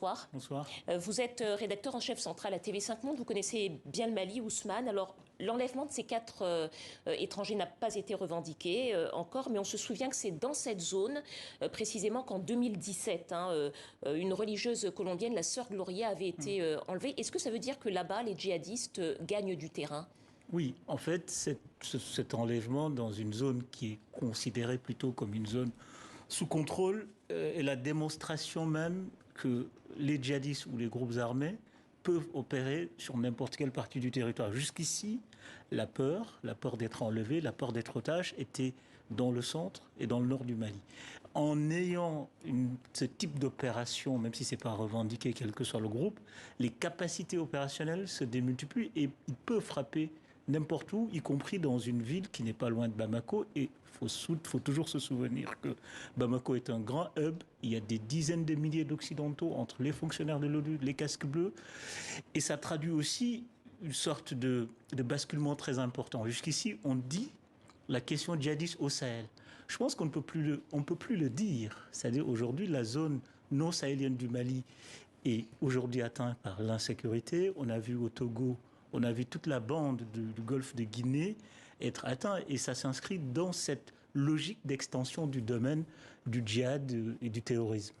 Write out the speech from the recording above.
Bonsoir. Bonsoir. Vous êtes rédacteur en chef central à TV5 Monde. Vous connaissez bien le Mali, Ousmane. Alors, l'enlèvement de ces 4 étrangers n'a pas été revendiqué encore, mais on se souvient que c'est dans cette zone, précisément qu'en 2017, une religieuse colombienne, la sœur Gloria, avait été enlevée. Est-ce que ça veut dire que là-bas, les djihadistes gagnent du terrain? Oui, en fait, cet enlèvement dans une zone qui est considérée plutôt comme une zone sous contrôle est la démonstration même que les djihadistes ou les groupes armés peuvent opérer sur n'importe quelle partie du territoire. Jusqu'ici, la peur d'être enlevé, la peur d'être otage était dans le centre et dans le nord du Mali. En ayant ce type d'opération, même si c'est pas revendiqué, quel que soit le groupe, les capacités opérationnelles se démultiplient et ils peuvent frapper n'importe où, y compris dans une ville qui n'est pas loin de Bamako. Et faut toujours se souvenir que Bamako est un grand hub. Il y a des dizaines de milliers d'Occidentaux entre les fonctionnaires de l'ONU, les casques bleus. Et ça traduit aussi une sorte de basculement très important. Jusqu'ici, on dit la question djihadiste au Sahel. Je pense qu'on ne peut plus le dire. C'est-à-dire aujourd'hui, la zone non sahélienne du Mali est aujourd'hui atteinte par l'insécurité. On a vu au Togo, on a vu toute la bande du golfe de Guinée être atteinte et ça s'inscrit dans cette logique d'extension du domaine du djihad et du terrorisme.